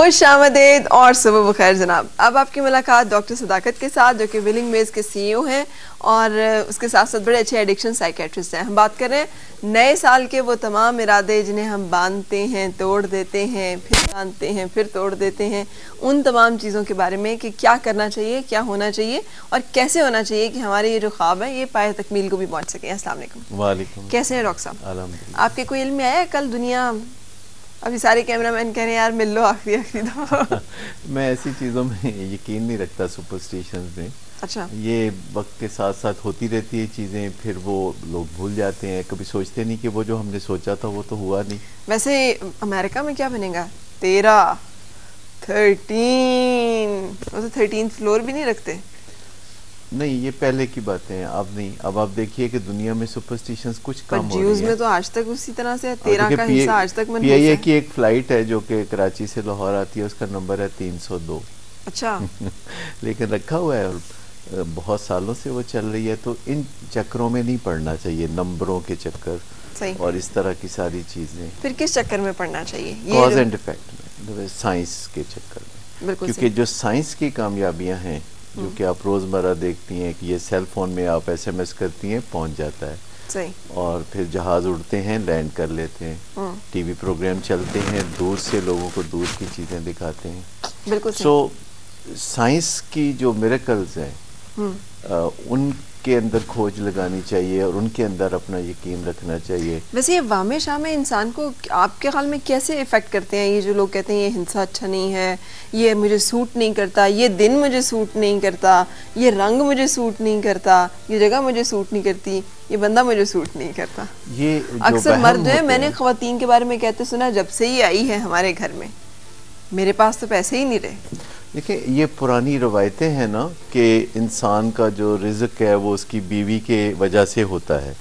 खुश आमदेद और सुबह बखैर जनाब। अब आपकी मुलाकात डॉक्टर सदाकत के साथ, जो कि विलिंग मेज के सीईओ हैं और उसके साथ साथ बड़े अच्छे एडिक्शन साइकेट्रिस्ट हैं। हम बात कर रहे हैं नए साल के वो तमाम इरादे जिन्हें हम बांधते हैं, तोड़ देते हैं, फिर बांधते हैं, फिर तोड़ देते हैं, उन तमाम चीज़ों के बारे में कि क्या करना चाहिए, क्या होना चाहिए और कैसे होना चाहिए कि हमारे ये जो ख्वाब है ये पाए तकमील को भी पहुँच सकें। अस्सलाम वालेकुम। वालेकुम। कैसे हैं डॉक्टर साहब? अल्हम्दुलिल्लाह। आपके कोई इल्म में आया कल दुनिया, अभी सारे कैमरामैन कह रहे हैं यार मिल लो आखिरी दफा। मैं ऐसी चीज़ों में यकीन नहीं रखता, सुपरस्टिशंस में। अच्छा, ये वक्त के साथ साथ होती रहती है चीज़ें, फिर वो लोग भूल जाते हैं, कभी सोचते नहीं कि वो जो हमने सोचा था वो तो हुआ नहीं। वैसे अमेरिका में क्या बनेगा? 13 वो तो 13th फ्लोर भी नहीं रखते। नहीं, ये पहले की बातें हैं, अब नहीं। अब आप देखिए कि दुनिया में सुपरस्टिशंस कुछ कम हो रही है। में तो आज तक उसी तरह से 13 का हिस्सा आज तक मनहूस PIA है। की एक फ्लाइट है जो कि कराची से लाहौर आती है, उसका नंबर है 302। अच्छा। लेकिन रखा हुआ है और बहुत सालों से वो चल रही है, तो इन चक्करों में नहीं पड़ना चाहिए, नंबरों के चक्कर सही। और इस तरह की सारी चीज़ें। फिर किस चक्कर में पढ़ना चाहिए? कॉज एंड इफेक्ट में, साइंस के चक्कर में। बिल्कुल। क्योंकि जो साइंस की कामयाबियां हैं, जो कि आप रोज़मर्रा देखती हैं कि ये सेल फोन में आप SMS करती हैं, पहुंच जाता है। सही। और फिर जहाज उड़ते हैं, लैंड कर लेते हैं, TV प्रोग्राम चलते हैं, दूर से लोगों को दूर की चीज़ें दिखाते हैं। बिल्कुल। सो साइंस की जो मिरेकल्स हैं उनके अंदर खोज लगानी चाहिए और उनके अंदर अपना यकीन रखना चाहिए। वैसे ये वामे शामे इंसान को आपके ख्याल में कैसे इफेक्ट करते हैं? ये जो लोग कहते हैं ये हिंसा अच्छा नहीं है, ये मुझे सूट नहीं करता, ये दिन मुझे सूट नहीं करता, ये रंग मुझे सूट नहीं करता, ये जगह मुझे सूट नहीं करती, ये बंदा मुझे सूट नहीं करता। ये अक्सर मर्द जो है, मैंने ख्वातीन के बारे में कहते सुना, जब से ये आई है हमारे घर में मेरे पास तो पैसे ही नहीं रहे। देखिए, ये पुरानी रवायतें हैं ना कि इंसान का जो रिज़्क है वो उसकी बीवी के वजह से होता है।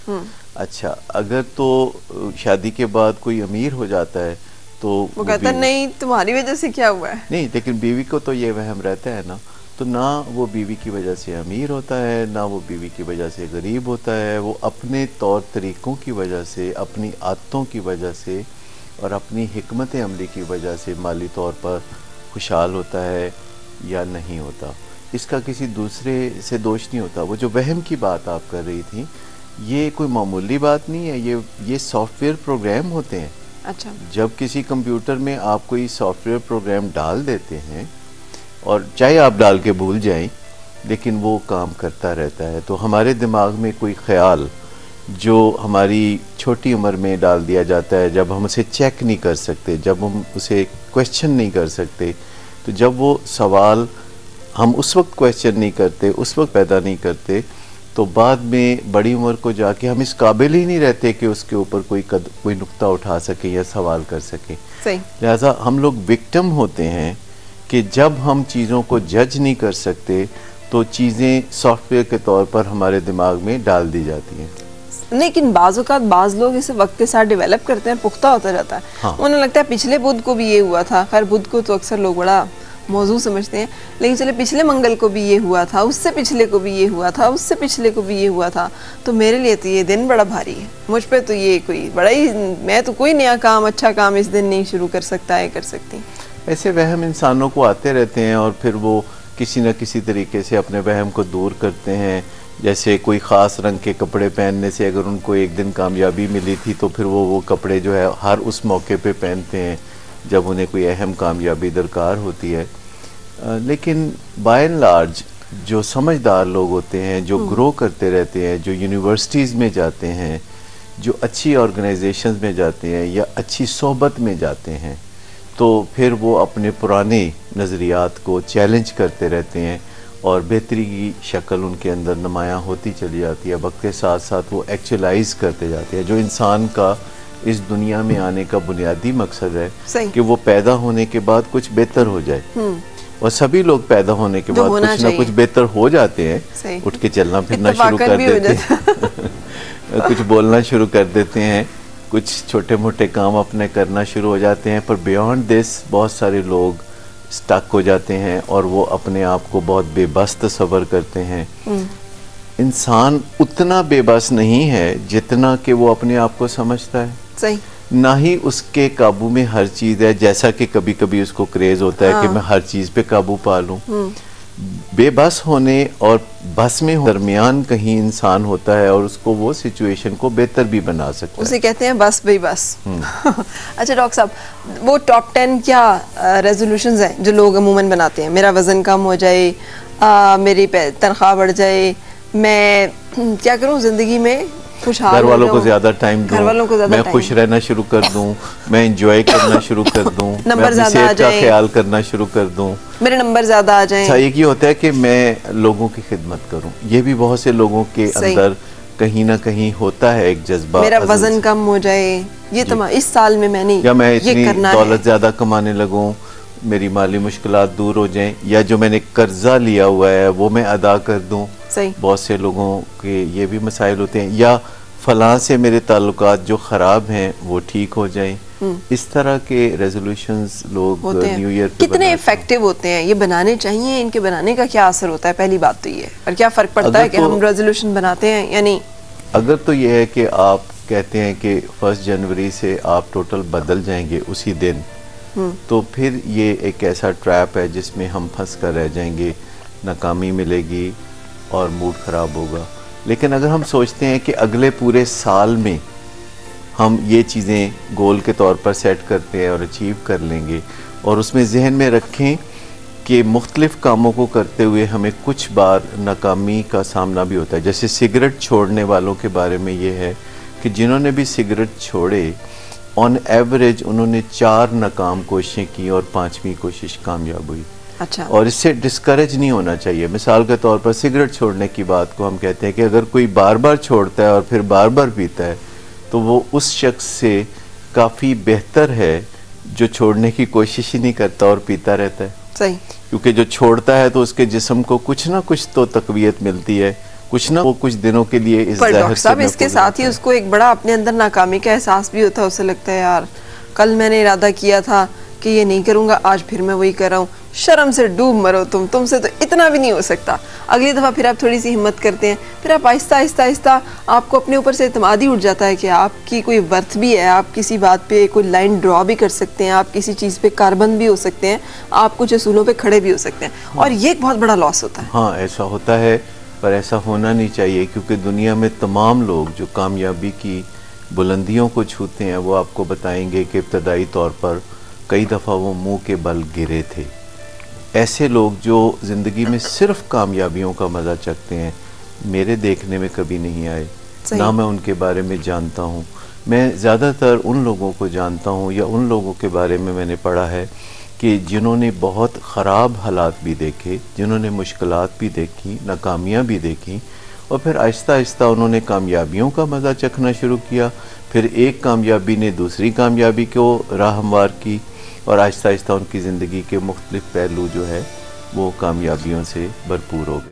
अच्छा, अगर तो शादी के बाद कोई अमीर हो जाता है तो वो कहता नहीं तुम्हारी वजह से क्या हुआ है। नहीं, लेकिन बीवी को तो ये वहम रहता है ना, तो ना वो बीवी की वजह से अमीर होता है, ना वो बीवी की वजह से गरीब होता है। वो अपने तौर तरीक़ों की वजह से, अपनी आदतों की वजह से और अपनी हिकमत अमली की वजह से माली तौर पर खुशहाल होता है या नहीं होता। इसका किसी दूसरे से दोष नहीं होता। वो जो वहम की बात आप कर रही थी, ये कोई मामूली बात नहीं है, ये सॉफ्टवेयर प्रोग्राम होते हैं। अच्छा। जब किसी कंप्यूटर में आप कोई सॉफ्टवेयर प्रोग्राम डाल देते हैं और चाहे आप डाल के भूल जाएं, लेकिन वो काम करता रहता है। तो हमारे दिमाग में कोई ख्याल जो हमारी छोटी उम्र में डाल दिया जाता है, जब हम उसे चेक नहीं कर सकते, जब हम उसे क्वेश्चन नहीं कर सकते, तो जब वो सवाल हम उस वक्त क्वेश्चन नहीं करते, उस वक्त पैदा नहीं करते, तो बाद में बड़ी उम्र को जाके हम इस काबिल ही नहीं रहते कि उसके ऊपर कोई नुक्ता उठा सके या सवाल कर सके। सही। लिहाजा हम लोग विक्टिम होते हैं कि जब हम चीज़ों को जज नहीं कर सकते तो चीज़ें सॉफ्टवेयर के तौर पर हमारे दिमाग में डाल दी जाती हैं। लेकिन बाज़ लोग इसे वक्त के साथ डेवलप करते हैं, पुख्ता होता जाता है। हाँ। उन्हें लगता है पिछले बुध को भी ये हुआ था। खैर बुध को तो अक्सर लोग बड़ा मौजू समझते हैं, लेकिन चले पिछले मंगल को भी ये हुआ था, उससे पिछले को भी ये हुआ था, उससे पिछले को भी ये हुआ था, तो मेरे लिए तो ये दिन बड़ा भारी है, मुझ पे तो ये कोई बड़ा ही, मैं तो कोई नया काम, अच्छा काम इस दिन नहीं शुरू कर सकता है, कर सकती। ऐसे वहम इंसानों को आते रहते हैं और फिर वो किसी न किसी तरीके से अपने वहम को दूर करते हैं। जैसे कोई ख़ास रंग के कपड़े पहनने से अगर उनको एक दिन कामयाबी मिली थी तो फिर वो कपड़े जो है हर उस मौके पे पहनते हैं जब उन्हें कोई अहम कामयाबी दरकार होती है। लेकिन बाय एंड लार्ज जो समझदार लोग होते हैं, जो ग्रो करते रहते हैं, जो यूनिवर्सिटीज़ में जाते हैं, जो अच्छी ऑर्गेनाइजेशंस में जाते हैं या अच्छी सोहबत में जाते हैं, तो फिर वो अपने पुराने नज़रियात को चैलेंज करते रहते हैं और बेहतरी की शक्ल उनके अंदर नुमायाँ होती चली जाती है। वक्त के साथ साथ वो एक्चुअलाइज करते जाते हैं। जो इंसान का इस दुनिया में आने का बुनियादी मकसद है कि वो पैदा होने के बाद कुछ बेहतर हो जाए, और सभी लोग पैदा होने के बाद कुछ ना कुछ बेहतर हो जाते हैं। उठ के चलना फिरना शुरू कर देते हैं कुछ बोलना शुरू कर देते हैं, कुछ छोटे मोटे काम अपने करना शुरू हो जाते हैं, पर बियॉन्ड दिस बहुत सारे लोग स्टक हो जाते हैं और वो अपने आप को बहुत बेबस तस्वर करते हैं। इंसान उतना बेबस नहीं है जितना कि वो अपने आप को समझता है। सही। ना ही उसके काबू में हर चीज़ है, जैसा कि कभी कभी उसको क्रेज होता है कि मैं हर चीज़ पे काबू पा लूं। बेबस होने और बस में दरमियान कहीं इंसान होता है और उसको वो सिचुएशन को बेहतर भी बना सकता है। उसे कहते हैं बस भाई बस। अच्छा डॉक्टर साहब, वो टॉप 10 क्या रेजोल्यूशंस हैं जो लोग अमूमन बनाते हैं? मेरा वजन कम हो जाए, मेरी तनख्वाह बढ़ जाए, मैं क्या करूं जिंदगी में, खुशहाल घर वालों को ज्यादा टाइम दूं, मैं खुश रहना शुरू कर दूं, मैं एंजॉय करना शुरू कर दूं, मैं अपनी सेहत का ख्याल करना शुरू कर दूं, मेरे नंबर ज्यादा आ जाएं। अच्छा, एक ही होता है कि मैं लोगों की खिदमत करूं। ये भी बहुत से लोगों के अंदर कहीं ना कहीं होता है एक जज्बा, मेरा वजन कम हो जाए, ये तमाम इस साल में मैंने या मैं इतनी दौलत ज्यादा कमाने लगूं, मेरी माली मुश्किलात दूर हो जाएं, या जो मैंने कर्जा लिया हुआ है वो मैं अदा कर दूं। सही। बहुत से लोगों के ये भी मसाइल होते हैं, या फलां से मेरे ताल्लुकात जो ख़राब हैं वो ठीक हो जाएं। इस तरह के रेजोल्यूशंस लोग न्यू ईयर पे कितने इफेक्टिव होते हैं? ये बनाने चाहिए, इनके बनाने का क्या असर होता है? पहली बात तो ये है, और क्या फ़र्क पड़ता है कि हम रेजोल्यूशन बनाते हैं या नहीं? अगर तो ये है कि आप कहते हैं कि 1 जनवरी से आप टोटल बदल जाएंगे उसी दिन, तो फिर ये एक ऐसा ट्रैप है जिसमें हम फंस कर रह जाएंगे, नाकामी मिलेगी और मूड ख़राब होगा। लेकिन अगर हम सोचते हैं कि अगले पूरे साल में हम ये चीज़ें गोल के तौर पर सेट करते हैं और अचीव कर लेंगे, और उसमें जहन में रखें कि मुख्तलिफ़ कामों को करते हुए हमें कुछ बार नाकामी का सामना भी होता है। जैसे सिगरेट छोड़ने वालों के बारे में ये है कि जिन्होंने भी सिगरेट छोड़े, ऑन एवरेज उन्होंने 4 नाकाम कोशिशें की और 5वीं कोशिश कामयाब हुई। अच्छा। और इससे डिस्करेज नहीं होना चाहिए। मिसाल के तौर पर सिगरेट छोड़ने की बात को हम कहते हैं कि अगर कोई बार बार छोड़ता है और फिर बार बार पीता है तो वो उस शख्स से काफ़ी बेहतर है जो छोड़ने की कोशिश ही नहीं करता और पीता रहता है। सही। क्योंकि जो छोड़ता है तो उसके जिस्म को कुछ ना कुछ तो तकवीयत मिलती है, कुछ ना वो कुछ दिनों के लिए इस डॉक्टर साहब इसके साथ ही उसको एक बड़ा अपने अंदर नाकामी का एहसास भी होता है। उसे लगता है यार कल मैंने इरादा किया था कि ये नहीं करूंगा, आज फिर मैं वही कर रहा हूँ। शर्म से डूब मरो तुमसे तो इतना भी नहीं हो सकता। अगली दफ़ा फिर आप थोड़ी सी हिम्मत करते हैं, फिर आप आहिस्ता आहिस्ता आहिस्ता आपको अपने ऊपर से इत्मीद ही उठ जाता है कि आपकी कोई वर्थ भी है, आप किसी बात पे कोई लाइन ड्रॉ भी कर सकते हैं, आप किसी चीज़ पे कारबंद भी हो सकते हैं, आप कुछ असूलों पे खड़े भी हो सकते हैं। और ये एक बहुत बड़ा लॉस होता है। हाँ, ऐसा होता है, पर ऐसा होना नहीं चाहिए, क्योंकि दुनिया में तमाम लोग जो कामयाबी की बुलंदियों को छूते हैं वो आपको बताएंगे कि इब्तदाई तौर पर कई दफ़ा वो मुंह के बल गिरे थे। ऐसे लोग जो ज़िंदगी में सिर्फ कामयाबियों का मज़ा चखते हैं, मेरे देखने में कभी नहीं आए, ना मैं उनके बारे में जानता हूँ। मैं ज़्यादातर उन लोगों को जानता हूँ या उन लोगों के बारे में मैंने पढ़ा है कि जिन्होंने बहुत ख़राब हालात भी देखे, जिन्होंने मुश्किलात भी देखी, नाकामियाँ भी देखी, और फिर आहिस्ता आहिस्ता उन्होंने कामयाबियों का मज़ा चखना शुरू किया। फिर एक कामयाबी ने दूसरी कामयाबी को राह हमवार की, और आहिस्ता आहिस्ता उनकी ज़िंदगी के मुख्तलिफ़ पहलू जो है वो कामयाबियों से भरपूर हो गए।